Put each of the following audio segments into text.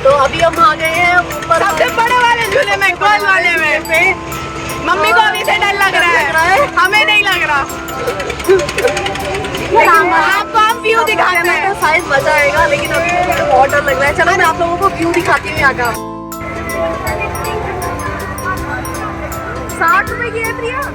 तो अभी हम आ गए हैं ऊपर सबसे बड़े वाले झूले में, गोल वाले में। मम्मी को अभी से डर लग रहा है, हमें नहीं लग रहा। आपको हम व्यू दिखाते हैं। तो शायद मजा आएगा, लेकिन अभी मुझे बहुत डर लग रहा है। चलो मैं आप लोगों को व्यू दिखाती हूँ यहाँ का। 60 रुपए की है प्रिया।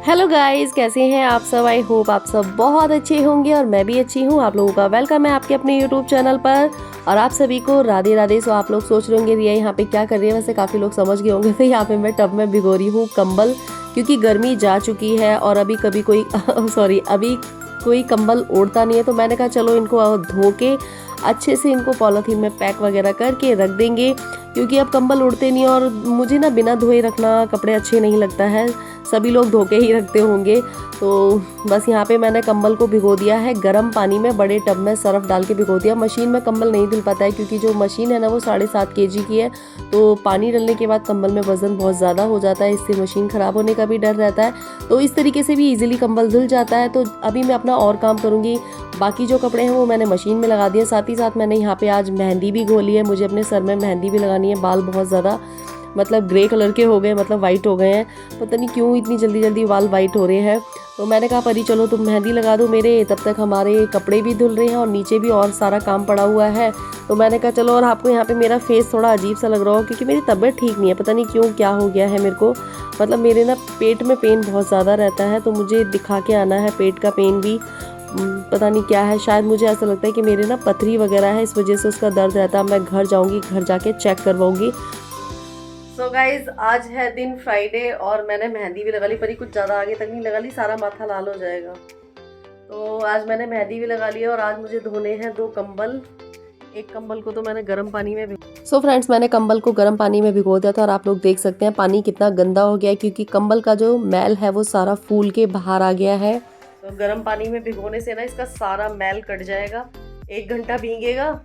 हेलो गाइस, कैसे हैं आप सब। आई होप आप सब बहुत अच्छे होंगे और मैं भी अच्छी हूँ। आप लोगों का वेलकम है आपके अपने यूट्यूब चैनल पर और आप सभी को राधे राधे। सो आप लोग सोच रहे होंगे रिया यहाँ पे क्या कर रही है। वैसे काफ़ी लोग समझ गए होंगे। तो यहाँ पे मैं टब में भिगो रही हूँ कंबल, क्योंकि गर्मी जा चुकी है और अभी कभी कोई अभी कोई कंबल ओढ़ता नहीं है। तो मैंने कहा चलो इनको धो के अच्छे से इनको पॉलीथीन में पैक वगैरह करके रख देंगे, क्योंकि अब कंबल उड़ते नहीं और मुझे ना बिना धोए रखना कपड़े अच्छे नहीं लगता है। सभी लोग धो के ही रखते होंगे। तो बस यहाँ पे मैंने कंबल को भिगो दिया है गर्म पानी में, बड़े टब में सर्फ डाल के भिगो दिया। मशीन में कंबल नहीं धुल पाता है, क्योंकि जो मशीन है ना वो 7.5 kg की है। तो पानी डालने के बाद कंबल में वज़न बहुत ज़्यादा हो जाता है, इससे मशीन ख़राब होने का भी डर रहता है। तो इस तरीके से भी ईजिली कंबल धुल जाता है। तो अभी मैं अपना और काम करूँगी। बाकी जो कपड़े हैं वो मैंने मशीन में लगा दिए। साथ ही साथ मैंने यहाँ पे आज मेहंदी भी घोली है। मुझे अपने सर में मेहंदी भी लगानी है। बाल बहुत ज़्यादा मतलब ग्रे कलर के हो गए, मतलब वाइट हो गए हैं। पता नहीं क्यों इतनी जल्दी जल्दी बाल वाइट हो रहे हैं। तो मैंने कहा परी चलो तुम मेहंदी लगा दो मेरे, तब तक हमारे कपड़े भी धुल रहे हैं और नीचे भी और सारा काम पड़ा हुआ है। तो मैंने कहा चलो। और आपको यहाँ पे मेरा फेस थोड़ा अजीब सा लग रहा हो, क्योंकि मेरी तबीयत ठीक नहीं है। पता नहीं क्यों क्या हो गया है मेरे को। मतलब मेरे ना पेट में पेन बहुत ज़्यादा रहता है, तो मुझे दिखा के आना है। पेट का पेन भी पता नहीं क्या है। शायद मुझे ऐसा लगता है कि मेरे ना पथरी वगैरह है, इस वजह से उसका दर्द रहता है। मैं घर जाऊँगी, घर जाके चेक करवाऊँगी। सो गाइज, आज है दिन फ्राइडे और मैंने मेहंदी भी लगा ली। पर कुछ ज़्यादा आगे तक नहीं लगा ली, सारा माथा लाल हो जाएगा। तो आज मैंने मेहंदी भी लगा ली है और आज मुझे धोने हैं 2 कंबल। एक कंबल को तो मैंने गर्म पानी में सो फ्रेंड्स, मैंने कंबल को गर्म पानी में भिगो दिया था और आप लोग देख सकते हैं पानी कितना गंदा हो गया है, क्योंकि कंबल का जो मैल है वो सारा फूल के बाहर आ गया है। तो गर्म पानी में भिगोने से ना इसका सारा मैल कट जाएगा। 1 घंटा भीगेगा,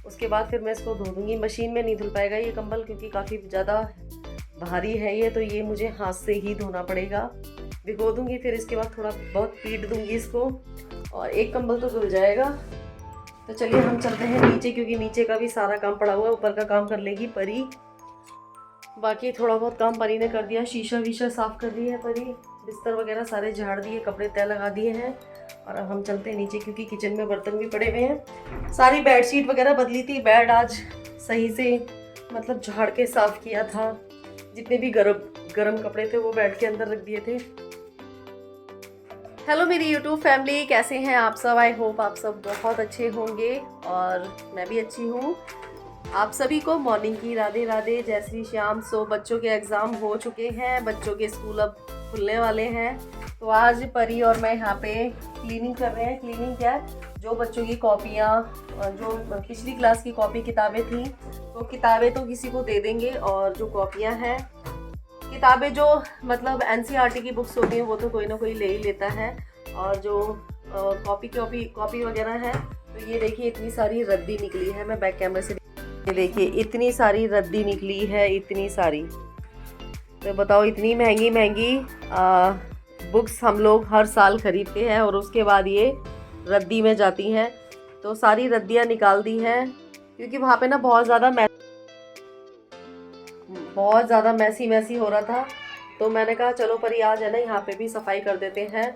उसके बाद फिर मैं इसको धो दूँगी। मशीन में नहीं धुल पाएगा ये कंबल, क्योंकि काफ़ी ज़्यादा भारी है ये। तो ये मुझे हाथ से ही धोना पड़ेगा। भिगो दूँगी, फिर इसके बाद थोड़ा बहुत पीट दूँगी इसको और एक कंबल तो धुल जाएगा। तो चलिए हम चलते हैं नीचे, क्योंकि नीचे का भी सारा काम पड़ा हुआ है। ऊपर का काम कर लेगी परी, बाकी थोड़ा बहुत काम परी ने कर दिया। शीशा वीशा साफ़ कर दिया है परी, बिस्तर वगैरह सारे झाड़ दिए, कपड़े तय लगा दिए हैं। और अब हम चलते हैं नीचे, क्योंकि किचन में बर्तन भी पड़े हुए हैं। सारी बेडशीट वगैरह बदली थी। बेड आज सही से मतलब झाड़ के साफ़ किया था। जितने भी गरम कपड़े थे वो बेड के अंदर रख दिए थे। हेलो मेरी यूट्यूब फैमिली, कैसे हैं आप सब। आई होप आप सब बहुत अच्छे होंगे और मैं भी अच्छी हूँ। आप सभी को मॉर्निंग की राधे राधे, जय श्री श्याम। सो बच्चों के एग्ज़ाम हो चुके हैं, बच्चों के स्कूल अब खुलने वाले हैं। तो आज परी और मैं यहाँ पे क्लीनिंग कर रहे हैं। क्लीनिंग क्या है, जो बच्चों की कॉपियाँ, जो पिछली क्लास की कॉपी किताबें थी, तो किताबें तो किसी को दे देंगे। और जो कॉपियाँ हैं, किताबें जो मतलब NCERT की बुक्स होती हैं वो तो कोई ना कोई ले ही लेता है। और जो कॉपी वगैरह है, तो ये देखिए इतनी सारी रद्दी निकली है। मैं बैक कैमरे से ये देखिए इतनी सारी रद्दी निकली है, इतनी सारी। तो बताओ, इतनी महंगी महंगी बुक्स हम लोग हर साल खरीदते हैं और उसके बाद ये रद्दी में जाती हैं। तो सारी रद्दियाँ निकाल दी हैं, क्योंकि वहाँ पे ना बहुत ज़्यादा मैसी हो रहा था। तो मैंने कहा चलो परी आज है ना यहाँ पे भी सफाई कर देते हैं।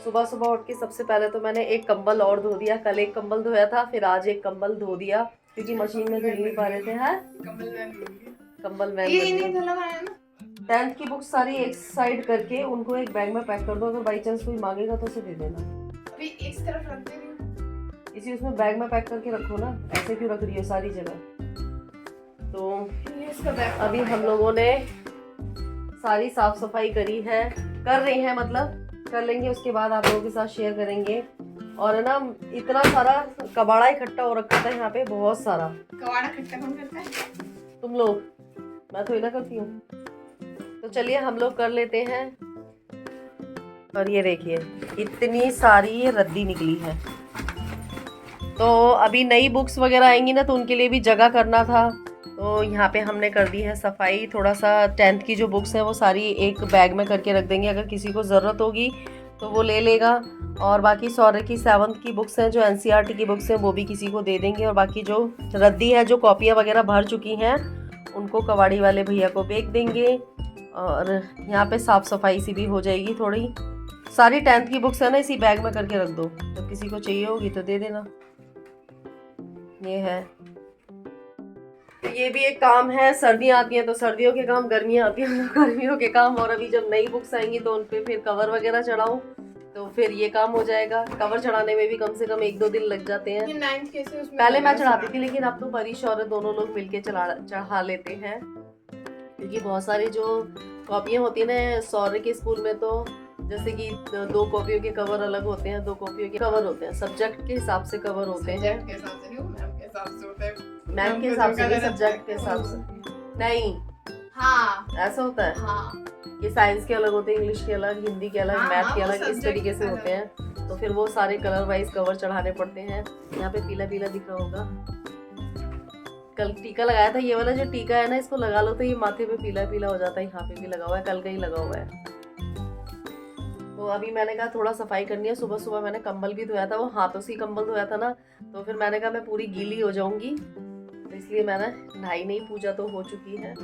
सुबह सुबह उठ के सबसे पहले तो मैंने एक कंबल और धो दिया। कल एक कंबल धोया था, फिर आज एक कंबल धो दिया, क्योंकि मशीन में धुल नहीं पा रहे थे। हैं कंबल मैन 10th की बुक सारी एक साइड करके उनको एक बैग में पैक कर दो। अगर बाई चांस कोई मांगेगा तो उसे दे देना। अभी इस तरफ रख दे रही हूँ। इसी उसमें बैग में पैक करके रखो ना, ऐसे क्यों रख रही हो सारी जगह। तो अभी हम लोगों ने सारी साफ सफाई करी है, कर रहे हैं, मतलब कर लेंगे। उसके बाद आप लोगों के साथ शेयर करेंगे। और ना इतना सारा कबाड़ा इकट्ठा हो रखा था यहाँ पे, बहुत सारा। कबाड़ा इकट्ठा कौन करता है? तुम लोग, मैं थोड़ी ना करती हूँ। तो चलिए हम लोग कर लेते हैं। और ये देखिए इतनी सारी रद्दी निकली है। तो अभी नई बुक्स वगैरह आएंगी ना, तो उनके लिए भी जगह करना था। तो यहाँ पे हमने कर दी है सफाई। थोड़ा सा 10th की जो बुक्स हैं वो सारी एक बैग में करके रख देंगे। अगर किसी को ज़रूरत होगी तो वो ले लेगा। और बाकी सौर्य की 7th की बुक्स हैं जो NCERT की बुक्स हैं वो भी किसी को दे देंगे। और बाकी जो रद्दी है जो कॉपियाँ वगैरह भर चुकी हैं उनको कबाड़ी वाले भैया को बेच देंगे। और यहाँ पे साफ़ सफाई सी भी हो जाएगी थोड़ी। सारी 10th की बुक्स है ना इसी बैग में करके रख दो, जब किसी को चाहिए होगी तो दे देना। ये है, तो ये भी एक काम है। सर्दियाँ आती हैं तो सर्दियों के काम, गर्मियाँ आती हैं तो गर्मियों के काम। और अभी जब नई बुक्स आएंगी तो उन पे फिर कवर वगैरह चढ़ाऊँ तो फिर ये काम हो जाएगा। कवर चढ़ाने में भी कम से कम 1-2 दिन लग जाते हैं। पहले मैं चढ़ाती थी लेकिन अब तो परीश और दोनों लोग मिलके चढ़ा लेते हैं, क्योंकि बहुत सारी जो कॉपियाँ होती है ना सौर्य के स्कूल में, तो जैसे कि 2 कॉपियों के कवर अलग होते हैं, 2 कॉपियों के कवर होते हैं, सब्जेक्ट के हिसाब से कवर होते हैं। मैम के हिसाब से नहीं, सब्जेक्ट के हिसाब से नहीं। हाँ ऐसा होता है। हाँ, ये साइंस के अलग होते हैं, इंग्लिश के अलग, हिंदी के अलग, हाँ, मैथ के हाँ, अलग, इस तरीके से होते हैं। तो फिर वो सारे कलर वाइज कवर चढ़ाने पड़ते हैं। यहाँ पे पीला पीला दिख रहा होगा। कल टीका लगाया था, ये वाला जो टीका है ना इसको लगा लो तो ये माथे पे पीला पीला हो जाता है। यहाँ पे भी लगा हुआ है, कल का ही लगा हुआ है। तो अभी मैंने कहा थोड़ा सफाई करनी है। सुबह सुबह मैंने कंबल भी धोया था, वो हाथों से ही कंबल धोया था ना, तो फिर मैंने कहा मैं पूरी गीली हो जाऊंगी, तो इसलिए मैंने नहाई नहीं। पूजा तो हो चुकी है।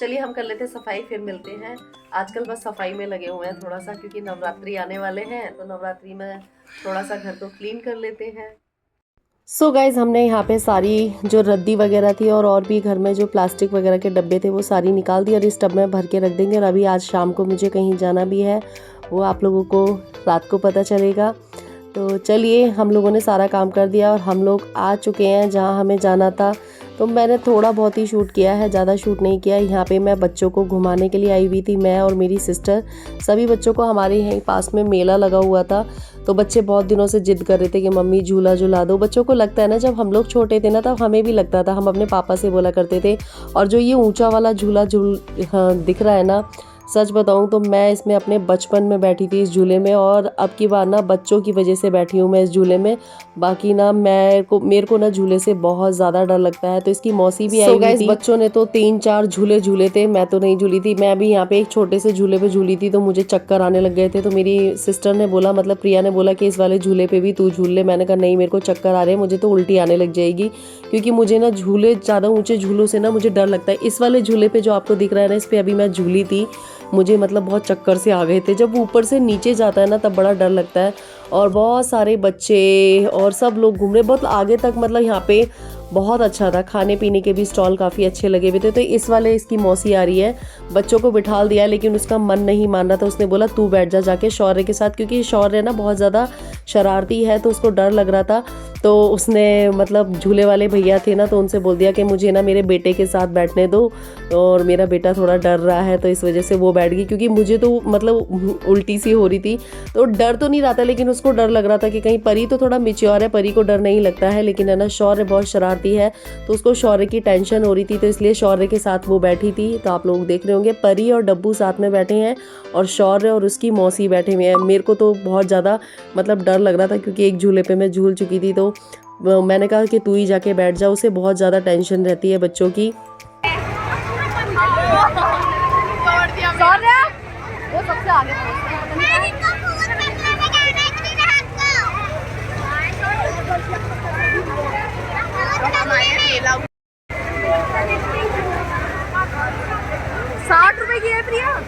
चलिए हम कर लेते हैं सफाई, फिर मिलते हैं। आजकल बस सफाई में लगे हुए हैं थोड़ा सा, क्योंकि नवरात्रि आने वाले हैं तो नवरात्रि में थोड़ा सा घर को क्लीन कर लेते हैं। सो गाइज हमने यहाँ पे सारी जो रद्दी वगैरह थी और भी घर में जो प्लास्टिक वगैरह के डब्बे थे वो सारी निकाल दी और इस टब में भर के रख देंगे। और अभी आज शाम को मुझे कहीं जाना भी है, वो आप लोगों को रात को पता चलेगा। तो चलिए हम लोगों ने सारा काम कर दिया और हम लोग आ चुके हैं जहाँ हमें जाना था। तो मैंने थोड़ा बहुत ही शूट किया है, ज़्यादा शूट नहीं किया। यहाँ पे मैं बच्चों को घुमाने के लिए आई हुई थी, मैं और मेरी सिस्टर। सभी बच्चों को, हमारे यहीं पास में मेला लगा हुआ था, तो बच्चे बहुत दिनों से जिद कर रहे थे कि मम्मी झूला झूला दो। बच्चों को लगता है ना, जब हम लोग छोटे थे ना तब हमें भी लगता था, हम अपने पापा से बोला करते थे। और जो ये ऊंचा वाला झूला दिख रहा है ना, सच बताऊं तो मैं इसमें अपने बचपन में बैठी थी इस झूले में, और अब की बार ना बच्चों की वजह से बैठी हूँ मैं इस झूले में। बाकी ना मेरे को ना झूले से बहुत ज़्यादा डर लगता है। तो इसकी मौसी भी आई हुई थी। बच्चों ने तो 3-4 झूले झूले थे, मैं तो नहीं झूली थी। मैं भी यहाँ पे एक छोटे से झूले पे झूली थी तो मुझे चक्कर आने लग गए थे। तो मेरी सिस्टर ने बोला, मतलब प्रिया ने बोला कि इस वाले झूले पे भी तू झूल ले। मैंने कहा नहीं, मेरे को चक्कर आ रहे हैं, मुझे तो उल्टी आने लग जाएगी, क्योंकि मुझे ना झूले, ज़्यादा ऊँचे झूलों से ना मुझे डर लगता है। इस वाले झूले पे जो आपको दिख रहा है ना, इस पर अभी मैं झूली थी, मुझे मतलब बहुत चक्कर से आ गए थे। जब ऊपर से नीचे जाता है ना तब बड़ा डर लगता है। और बहुत सारे बच्चे और सब लोग घूम रहे बहुत आगे तक, मतलब यहाँ पे बहुत अच्छा था। खाने पीने के भी स्टॉल काफ़ी अच्छे लगे हुए थे। तो इस वाले इसकी मौसी आ रही है, बच्चों को बिठा दिया लेकिन उसका मन नहीं मान रहा था। उसने बोला तू बैठ जा जाके शौर्य के साथ, क्योंकि शौर्य ना बहुत ज़्यादा शरारती है तो उसको डर लग रहा था। तो उसने, मतलब झूले वाले भैया थे ना, तो उनसे बोल दिया कि मुझे ना मेरे बेटे के साथ बैठने दो, और मेरा बेटा थोड़ा डर रहा है तो इस वजह से वो बैठ गई। क्योंकि मुझे तो मतलब उल्टी सी हो रही थी, तो डर तो नहीं रहा था लेकिन उसको डर लग रहा था कि कहीं परी तो थोड़ा मैच्योर है, परी को डर नहीं लगता है, लेकिन है ना शौर्य बहुत शरारती है, तो उसको शौर्य की टेंशन हो रही थी, तो इसलिए शौर्य के साथ वो बैठी थी। तो आप लोग देख रहे होंगे परी और डब्बू साथ में बैठे हैं और शौर्य और उसकी मौसी बैठे हुए हैं। मेरे को तो बहुत ज़्यादा मतलब डर लग रहा था, क्योंकि एक झूले पे मैं झूल चुकी थी। तो मैंने कहा कि तू ही जाके बैठ जा, उसे बहुत ज़्यादा टेंशन रहती है बच्चों की। वो सबसे आगे ₹60 की है प्रिया।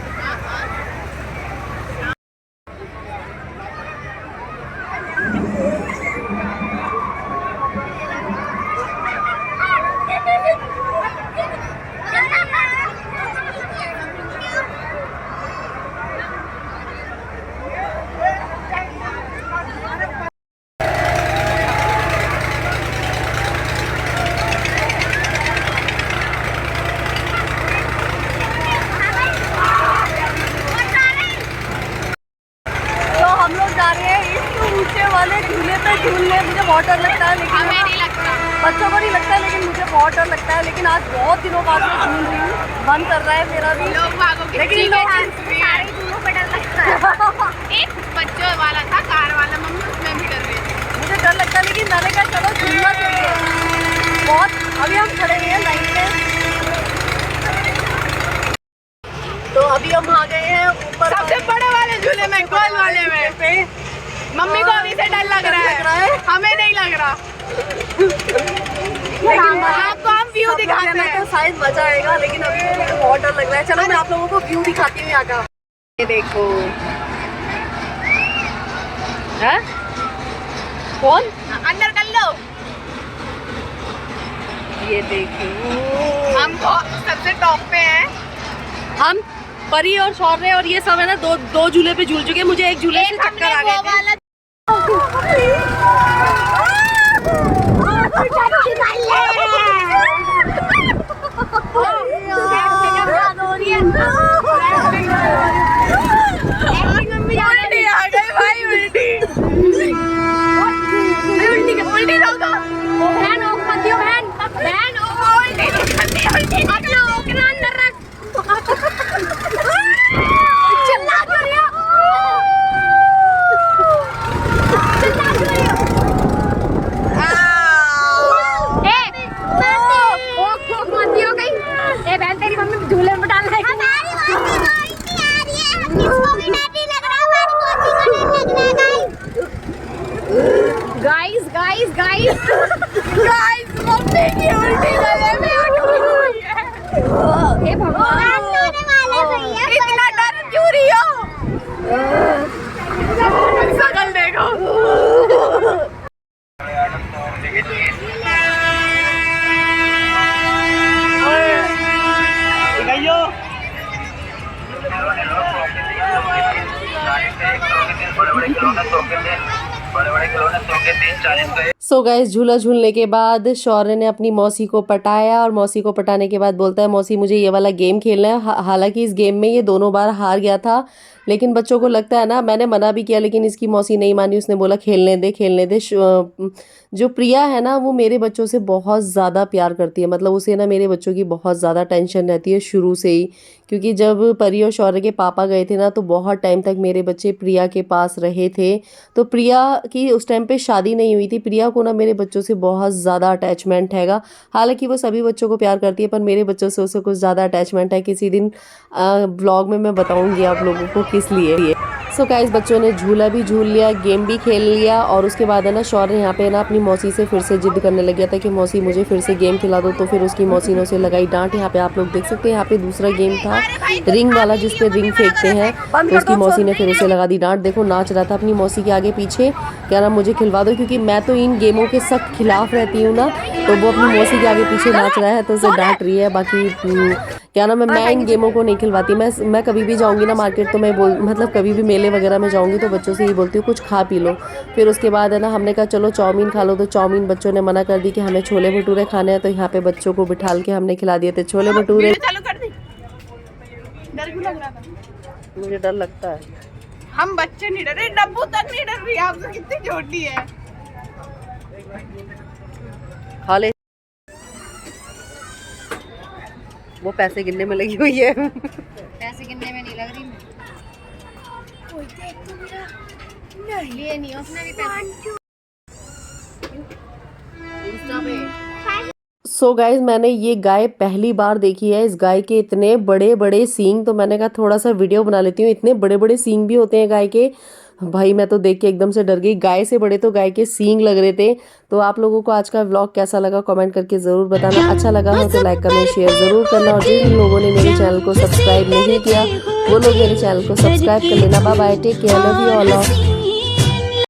झूलने मुझे बहुत डर लगता है, लेकिन हमें नहीं लगता, बच्चों को नहीं लगता है, लेकिन मुझे बहुत डर लगता है। लेकिन आज बहुत दिनों बाद मैं झूल रही हूँ, मन कर रहा है मेरा भी। लोग भागोगे, लेकिन सारे झूलों पे डर लगता है। एक बच्चों वाला था, कार वाला, मम्मी उसमें भी डर रही थी। मुझे डर लगता है, लेकिन मैंने कहा चलो झूलना चाहिए बहुत। अभी हम खड़े हैं लाइन में, तो अभी हम आ गए हैं ऊपर। सबसे बड़े वाले झूले में गोल वाले में पे मम्मी को अभी से डर लग रहा है, हमें नहीं लग रहा। लेकिन आपको हम व्यू दिखाते हैं तो शायद मजा आएगा, लेकिन अभी मुझे बहुत डर लग रहा है। चलो मैं आप लोगों को व्यू दिखाती हूँ यहाँ का। ये देखो है कौन अंदर कर लो। ये देखो हम सबसे टॉप पे हैं। हम परी और शौर्य और ये सब है ना, दो झूले पे झूल चुके हैं। मुझे एक झूले से चक्कर आ गए थे। गाइस मम्मी की उल्टी गले में उठ है। हे भगवान, इतना डर क्यों रही हो? शकल देखो। सो गाइस, झूला झूलने के बाद शौर्य ने अपनी मौसी को पटाया और मौसी को पटाने के बाद बोलता है मौसी मुझे ये वाला गेम खेलना है। हालांकि इस गेम में ये दोनों बार हार गया था, लेकिन बच्चों को लगता है ना, मैंने मना भी किया लेकिन इसकी मौसी नहीं मानी। उसने बोला खेलने दे खेलने दे। जो प्रिया है ना, वो मेरे बच्चों से बहुत ज़्यादा प्यार करती है। मतलब उसे ना मेरे बच्चों की बहुत ज़्यादा टेंशन रहती है शुरू से ही, क्योंकि जब परी और शौर्य के पापा गए थे ना, तो बहुत टाइम तक मेरे बच्चे प्रिया के पास रहे थे। तो प्रिया की उस टाइम पे शादी नहीं हुई थी। प्रिया को ना मेरे बच्चों से बहुत ज़्यादा अटैचमेंट हैगा। हालांकि वो सभी बच्चों को प्यार करती है, पर मेरे बच्चों से उसे कुछ ज़्यादा अटैचमेंट है। किसी दिन व्लॉग में मैं बताऊँगी आप लोगों को किस लिए। सो गाइस, बच्चों ने झूला भी झूल लिया, गेम भी खेल लिया, और उसके बाद है ना शौर्य यहाँ पे ना अपनी मौसी से फिर से जिद करने लग गया था कि मौसी मुझे फिर से गेम खिला दो। तो फिर उसकी मौसी ने उसे लगाई डांट। यहाँ पे आप लोग देख सकते हैं, यहाँ पे दूसरा गेम था रिंग वाला, जिसपे रिंग फेंकते हैं। तो उसकी मौसी ने फिर उसे लगा दी डांट। देखो नाच रहा था अपनी मौसी के आगे पीछे, क्या नाम मुझे खिलवा दो, क्योंकि मैं तो इन गेमों के सख्त खिलाफ रहती हूँ ना। तो वो अपनी मौसी के आगे पीछे नाच रहा है तो उसे डांट रही है। बाकी क्या नाम है, मैं इन गेमों को नहीं खिलवाती। मैं कभी भी जाऊँगी ना मार्केट, तो मैं मतलब कभी भी मेले वगैरह में जाऊँगी तो बच्चों से ही बोलती हूँ कुछ खा पी लो। फिर उसके बाद है ना हमने कहा चलो चाउमीन खा लो, तो चाउमीन बच्चों ने मना कर दी कि हमें छोले भटूरे खाने हैं। तो यहाँ पे बच्चों को बिठाल के हमने खिला दिए थे छोले भटूरे। चालू कर दी। डर क्यों लग रहा था? मुझे डर लगता है। हम बच्चे नहीं डरे, डब्बू तक नहीं डर रही। आप तो कितनी छोटी है। खा ले। वो पैसे गिनने में लगी हुई है। पैसे गिनने में नहीं लग रही। ये नहीं, उसने भी पैसे। सो गाइज, मैंने ये गाय पहली बार देखी है। इस गाय के इतने बड़े बड़े सींग, तो मैंने कहा थोड़ा सा वीडियो बना लेती हूँ। इतने बड़े बड़े सींग भी होते हैं गाय के। भाई मैं तो देख के एकदम से डर गई। गाय से बड़े तो गाय के सींग लग रहे थे। तो आप लोगों को आज का व्लॉग कैसा लगा कमेंट करके ज़रूर बताना। अच्छा लगा हो तो लाइक कमेंट शेयर ज़रूर करना, और जिन लोगों ने मेरे चैनल को सब्सक्राइब नहीं किया वो लोग मेरे चैनल को सब्सक्राइब कर लेना। Bye bye, take care, love you all.